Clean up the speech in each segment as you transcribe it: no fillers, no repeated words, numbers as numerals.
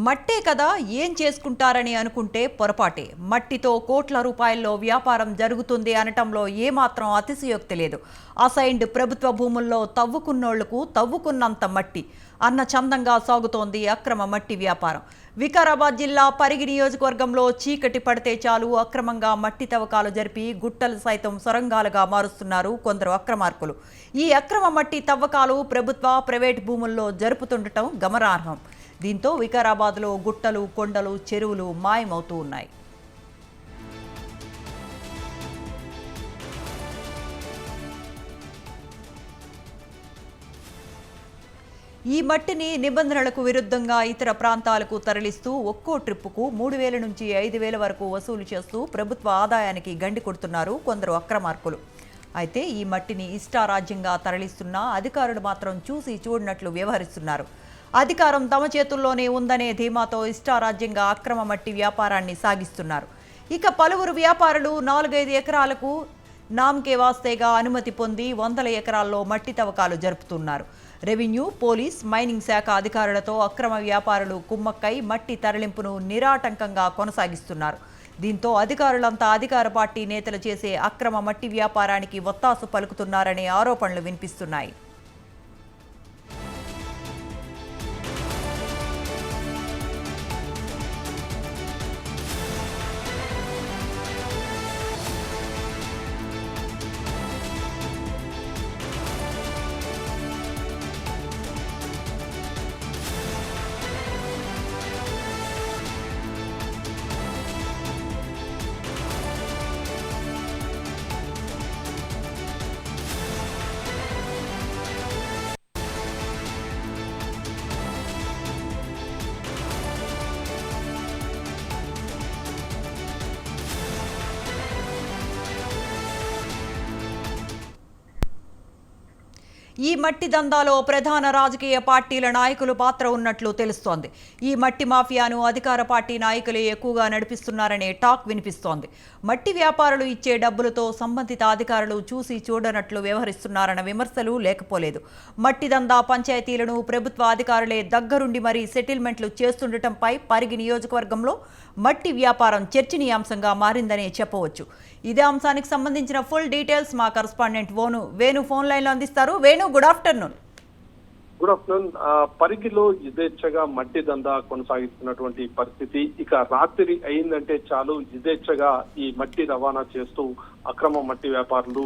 మట్టే కదా ఏం చేసుకుంటారని అనుకుంటే పొరపాటే. మట్టితో కోట్ల రూపాయల్లో వ్యాపారం జరుగుతుంది అనటంలో ఏమాత్రం అతిశయోక్తి లేదు. అసైన్డ్ ప్రభుత్వ భూముల్లో తవ్వుకున్నోళ్లకు తవ్వుకున్నంత మట్టి అన్న చందంగా సాగుతోంది అక్రమ మట్టి వ్యాపారం. వికారాబాద్ జిల్లా పరిగి నియోజకవర్గంలో చీకటి పడితే చాలు అక్రమంగా మట్టి తవ్వకాలు జరిపి గుట్టలు సైతం సొరంగాలుగా మారుస్తున్నారు కొందరు అక్రమార్కులు. ఈ అక్రమ మట్టి తవ్వకాలు ప్రభుత్వ, ప్రైవేట్ భూముల్లో జరుపుతుండటం గమనార్హం. దీంతో వికారాబాద్లో గుట్టలు, కొండలు, చెరువులు మాయమవుతూ ఉన్నాయి. ఈ మట్టిని నిబంధనలకు విరుద్ధంగా ఇతర ప్రాంతాలకు తరలిస్తూ ఒక్కో ట్రిప్పుకు 3,000 నుంచి 5,000 వరకు వసూలు చేస్తూ ప్రభుత్వ ఆదాయానికి గండి కొడుతున్నారు కొందరు అక్రమార్కులు. అయితే ఈ మట్టిని ఇష్టారాజ్యంగా తరలిస్తున్నా అధికారులు మాత్రం చూసి చూడనట్లు వ్యవహరిస్తున్నారు. అధికారం తమ చేతుల్లోనే ఉందనే ధీమాతో ఇష్టారాజ్యంగా అక్రమ మట్టి వ్యాపారాన్ని సాగిస్తున్నారు. ఇక పలువురు వ్యాపారులు 4-5 ఎకరాలకు నామ్కే వాస్తేగా అనుమతి పొంది 100 ఎకరాల్లో మట్టి తవ్వకాలు జరుపుతున్నారు. రెవెన్యూ, పోలీస్, మైనింగ్ శాఖ అధికారులతో అక్రమ వ్యాపారులు కుమ్మక్కై మట్టి తరలింపును నిరాటంకంగా కొనసాగిస్తున్నారు. దీంతో అధికారులంతా అధికార పార్టీ నేతలు చేసే అక్రమ మట్టి వ్యాపారానికి ఒత్తాసు పలుకుతున్నారనే ఆరోపణలు వినిపిస్తున్నాయి. ఈ మట్టి దందాలో ప్రధాన రాజకీయ పార్టీల నాయకులు పాత్ర ఉన్నట్లు తెలుస్తోంది. ఈ మట్టి మాఫియాను అధికార పార్టీ నాయకులే ఎక్కువగా నడిపిస్తున్నారనే టాక్ వినిపిస్తోంది. మట్టి వ్యాపారులు ఇచ్చే డబ్బులతో సంబంధిత అధికారులు చూసి చూడనట్లు వ్యవహరిస్తున్నారన్న విమర్శలు లేకపోలేదు. మట్టి దందా పంచాయతీలను ప్రభుత్వ అధికారులే దగ్గరుండి మరీ సెటిల్మెంట్లు చేస్తుండటంపై పరిగి నియోజకవర్గంలో మట్టి వ్యాపారం చర్చనీయాంశంగా మారిందనే చెప్పవచ్చు. ఇదే అంశానికి సంబంధించిన ఫుల్ డీటెయిల్స్ మా కరెస్పాండెంట్ వేణు ఫోన్ లైన్లో అందిస్తారు. Venu, good afternoon. Good afternoon. పరిగిలో యథేచ్ఛగా మట్టి దందా కొనసాగిస్తున్నటువంటి పరిస్థితి. ఇక రాత్రి అయిందంటే చాలు యథేచ్ఛగా ఈ మట్టి రవాణా చేస్తూ అక్రమ మట్టి వ్యాపారులు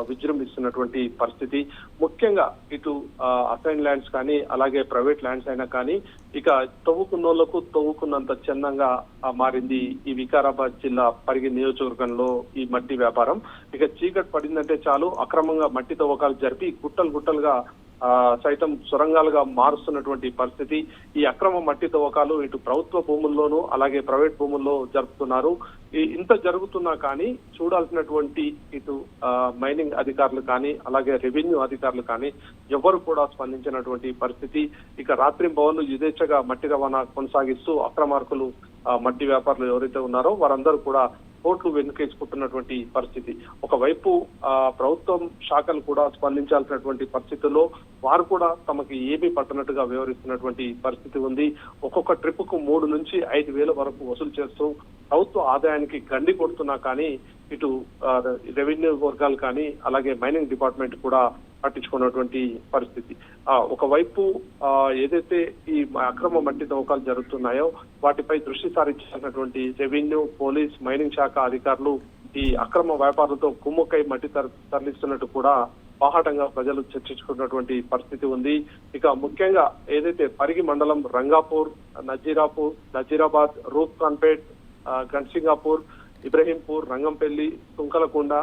విజృంభిస్తున్నటువంటి పరిస్థితి. ముఖ్యంగా ఇటు అసైన్ ల్యాండ్స్ కానీ అలాగే ప్రైవేట్ ల్యాండ్స్ అయినా కానీ ఇక తవ్వుకున్నోళ్లకు తవ్వుకున్నంత చందంగా మారింది ఈ వికారాబాద్ జిల్లా పరిగి నియోజకవర్గంలో ఈ మట్టి వ్యాపారం. ఇక చీకటి పడిందంటే చాలు అక్రమంగా మట్టి తవ్వకాలు జరిపి గుట్టలుగా సైతం సొరంగాలుగా మారుస్తున్నటువంటి పరిస్థితి. ఈ అక్రమ మట్టి తవ్వకాలు ఇటు ప్రభుత్వ భూముల్లోనూ అలాగే ప్రైవేట్ భూముల్లో జరుపుతున్నారు. ఇంత జరుగుతున్నా కానీ చూడాల్సినటువంటి ఇటు మైనింగ్ అధికారులు కానీ అలాగే రెవెన్యూ అధికారులు కానీ ఎవరు కూడా స్పందించినటువంటి పరిస్థితి. ఇక రాత్రింబవళ్లు యథేచ్ఛగా మట్టి రవాణా కొనసాగిస్తూ అక్రమార్కులు మట్టి వ్యాపారులు ఎవరైతే ఉన్నారో వారందరూ కూడా కోర్టులు వెనుకేసుకుంటున్నటువంటి పరిస్థితి. ఒకవైపు ప్రభుత్వం శాఖలు కూడా స్పందించాల్సినటువంటి పరిస్థితుల్లో వారు కూడా తమకి ఏమీ పట్టనట్టుగా వ్యవహరిస్తున్నటువంటి పరిస్థితి ఉంది. ఒక్కొక్క ట్రిప్ కు 3 నుంచి 5,000 వరకు వసూలు చేస్తూ ప్రభుత్వ ఆదాయానికి గండి కొడుతున్నా కానీ ఇటు రెవెన్యూ వర్గాలు కానీ అలాగే మైనింగ్ డిపార్ట్మెంట్ కూడా పట్టించుకున్నటువంటి పరిస్థితి. ఒకవైపు ఏదైతే ఈ అక్రమ మట్టి తవ్వకాలు జరుగుతున్నాయో వాటిపై దృష్టి సారించాల్సినటువంటి రెవెన్యూ, పోలీస్, మైనింగ్ శాఖ అధికారులు ఈ అక్రమ వ్యాపారులతో కుమ్ముక్కై మట్టి తరలిస్తున్నట్టు కూడా బాహాటంగా ప్రజలు చర్చించుకున్నటువంటి పరిస్థితి ఉంది. ఇక ముఖ్యంగా ఏదైతే పరిగి మండలం రంగాపూర్, నజీరాబాద్, రూప్ఖాన్పేట్, గన్సింగాపూర్, ఇబ్రహీంపూర్, రంగంపల్లి, తుంకలకొండ,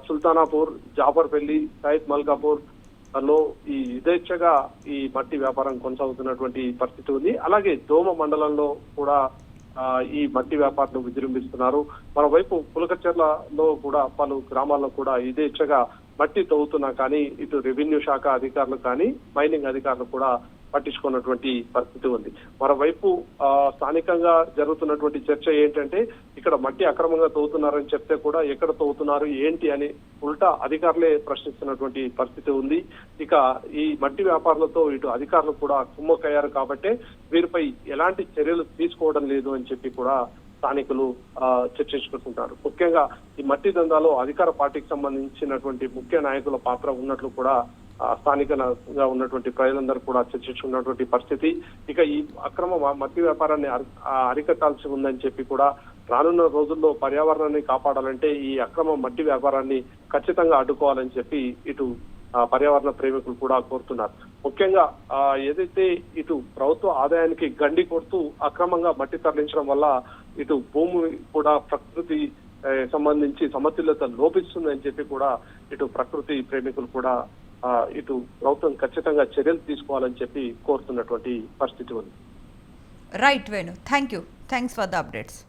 సుల్తానాపూర్, జాఫర్పల్లి, సైద్ మల్కాపూర్ లో ఈ యథేచ్ఛగా ఈ మట్టి వ్యాపారం కొనసాగుతున్నటువంటి పరిస్థితి ఉంది. అలాగే దోమ మండలంలో కూడా ఈ మట్టి వ్యాపారులు విజృంభిస్తున్నారు. మరోవైపు పులకచెర్లలో కూడా పలు గ్రామాల్లో కూడా యథేచ్ఛగా మట్టి తవ్వుతున్నా కానీ ఇటు రెవెన్యూ శాఖ అధికారులు కానీ మైనింగ్ అధికారులు కూడా పట్టించుకున్నటువంటి పరిస్థితి ఉంది. మరోవైపు స్థానికంగా జరుగుతున్నటువంటి చర్చ ఏంటంటే ఇక్కడ మట్టి అక్రమంగా తవ్వుతున్నారని చెప్తే కూడా ఎక్కడ తవ్వుతున్నారు ఏంటి అని ఉల్టా అధికారులే ప్రశ్నిస్తున్నటువంటి పరిస్థితి ఉంది. ఇక ఈ మట్టి వ్యాపారులతో ఇటు అధికారులు కూడా కుమ్మక్కయ్యారు కాబట్టే వీరిపై ఎలాంటి చర్యలు తీసుకోవడం లేదు అని చెప్పి కూడా స్థానికులు చర్చించుకుంటున్నారు. ముఖ్యంగా ఈ మట్టి దందాలో అధికార పార్టీకి సంబంధించినటువంటి ముఖ్య నాయకుల పాత్ర ఉన్నట్లు కూడా స్థానికంగా ఉన్నటువంటి ప్రజలందరూ కూడా చర్చించుకున్నటువంటి పరిస్థితి. ఇక ఈ అక్రమ మట్టి వ్యాపారాన్ని అరికట్టాల్సి ఉందని చెప్పి కూడా రానున్న రోజుల్లో పర్యావరణాన్ని కాపాడాలంటే ఈ అక్రమ మట్టి వ్యాపారాన్ని ఖచ్చితంగా అడ్డుకోవాలని చెప్పి ఇటు పర్యావరణ ప్రేమికులు కూడా కోరుతున్నారు. ముఖ్యంగా ఏదైతే ఇటు ప్రభుత్వ ఆదాయానికి గండి కొడుతూ అక్రమంగా మట్టి తరలించడం వల్ల ఇటు భూమి కూడా ప్రకృతి సంబంధించి సమతుల్యత లోపిస్తుందని చెప్పి కూడా ఇటు ప్రకృతి ప్రేమికులు కూడా ఇటు ప్రభుత్వం ఖచ్చితంగా చర్యలు తీసుకోవాలని చెప్పి కోరుతున్నటువంటి పరిస్థితి ఉంది. Right Venu, thanks for the updates.